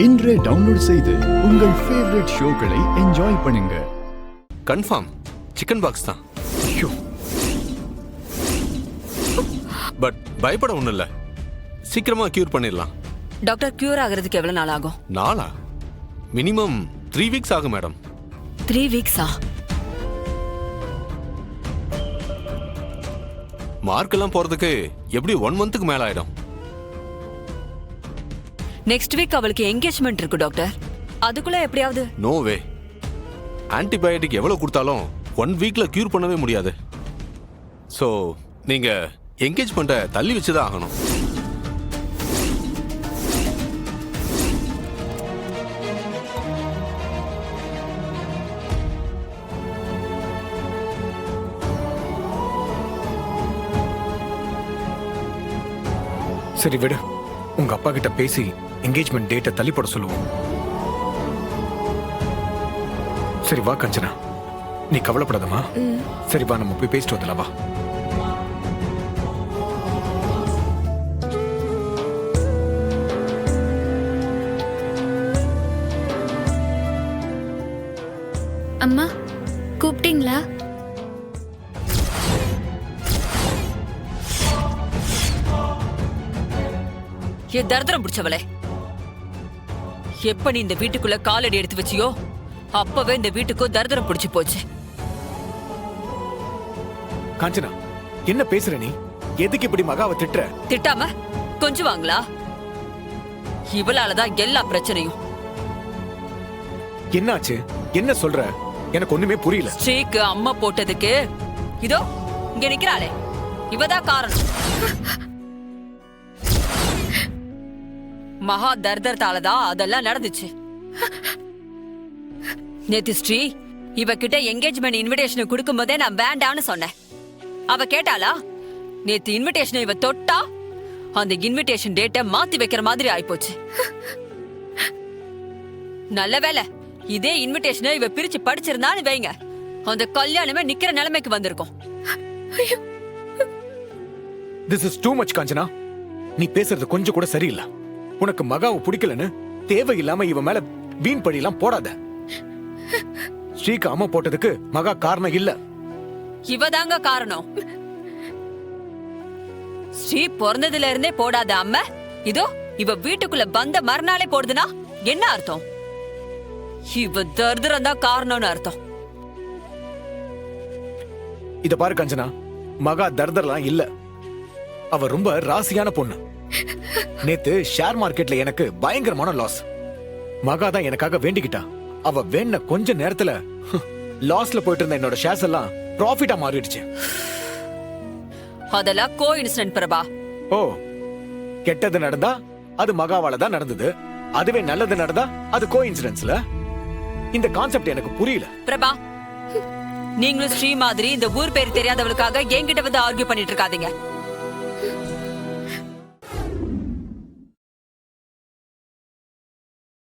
இன்றே டவுன்லோட் செய்து உங்கள் ஃபேவரட் ஷோக்களை என்ஜாய் பண்ணுங்க. கன்ஃபார்ம் சிக்கன் பாக்ஸ் தான். பட் பயப்பட ஒண்ணும் இல்ல, சீக்கிரமா கியூர் பண்ணிடலாம். டாக்டர், கியூர் ஆகிறதுக்கு எவ்வளவு நாள் ஆகும்? நாளா? மினிமம் 3 வீக்ஸ் ஆகும் மேடம். 3 வீக்ஸா? மார்க் எல்லாம் போறதுக்கு எப்படி 1 மந்த்துக்கு மேல ஆயிடும். நெக்ஸ்ட் வீக் அவளுக்கு என்கேஜ்மெண்ட் இருக்கு டாக்டர். அதுக்குள்ள எப்படியாவது? நோ வே. ஆன்டிபயோட்டிக் எவ்வளவு கொடுத்தாலும் 1 வீக்ல கியூர் பண்ணவே முடியாது. ஸோ நீங்க என்கேஜ்மெண்ட்டை தள்ளி வச்சுதான் ஆகணும். சரி விடு, உங்க அப்பா கிட்ட பேசி என்கேஜ்மெண்ட் டேட்டை தள்ளி போட சொல்லுவோம். சரி வா கஞ்சனா, நீ கவலைப்படாதமா. சரி வா, நம்ம போய் பேசிட்டு வரலாம். வா. அம்மா கூப்பிட்டீங்களா? தரித்திரம் பிடிச்சவளே, எப்ப நீ இந்த வீட்டுக்குள்ள காலடி எடுத்து வச்சியோ அப்பவே இந்த வீட்டுக்கு தரித்திரம் பிடிச்சு போச்சு. காஞ்சனா, என்ன பேசுற நீ? எதுக்கு இப்படி மகாவை திட்டுற? திட்டாம கொஞ்சம் வாங்களா? இவளாலதான் எல்லா பிரச்சனையும். என்னாச்சு? என்ன சொல்ற? எனக்கு ஒண்ணுமே புரியல. ஸ்ரீக்கு அம்மா போட்டதுக்கு இதோ இங்க நிக்கிறாளே, இவதான் காரணம். மகா தர்தர்தாலதான் அதெல்லாம் நடந்துச்சு. நேத்து ஸ்ரீ இவகிட்ட என்கேஜ்மெண்ட் இன்விடேஷன் கொடுக்கும் போதே நான் வேண்டான்னு சொன்னேன். அவ கேட்டாளா? நேத்து இன்விடேஷன் இவ தொட்டா அந்த இன்விடேஷன் டேட்டை மாத்தி வைக்கிற மாதிரி ஆயிப்போச்சு. நல்ல வேலை, இதே இன்விடேஷனை இவ பிரிச்சு படிச்சிருந்தான்னு வைங்க, அந்த கல்யாணமே நிக்கிற நிலைமைக்கு வந்திருக்கும். This is too much Kanchana. நீ பேசுறது கொஞ்சம் கூட சரியில்லை. உனக்கு மகாவை பிடிக்கலன்னு தேவையில்லாம இவ மேல வீண் பழியெல்லாம் போடாத. ஸ்ரீக்கு அம்மா போட்டதுக்கு மகா காரணம் இல்ல, இவதாங்க காரணம். ஸ்ரீ பிறந்ததுல இருந்தே போடாத அம்மா இதோ இவ வீட்டுக்குள்ள வந்த மறுநாளே போடுதுன்னா என்ன அர்த்தம்? இவ தர்தரம் தான் காரணம்னு அர்த்தம். இத பாரு கஞ்சனா, மகா தர்தர்லாம் இல்ல. அவ ரொம்ப ராசியான பொண்ணு. நேத்து ஷேர் மார்க்கெட்ல எனக்கு பயங்கரமான லாஸ். மகா தான் எனக்காக வேண்டிக்கிட்டா. அவ வேண்ட கொஞ்ச நேரத்துல லாஸ்ல போயிட்டு இருந்த என்னோட ஷேர்ஸ் எல்லாம் ப்ராஃபிட்டா மாறிடுச்சு. அதெல்லாம் கோ இன்சிடென்ட் பிரபா. ஓ, கெட்டது நடந்தா அது மகாவால தான் நடந்தது, அதுவே நல்லது நடந்தா அது கோ இன்சிடென்ட்ஸ்ல. இந்த கான்செப்ட் எனக்கு புரியல. பிரபா, நீங்களும் ஸ்ரீ மாதிரி இந்த ஊர் பேர் தெரியாதவளுக்காக என்கிட்ட வந்து ஆர்கியூ பண்ணிட்டு இருக்காதீங்க.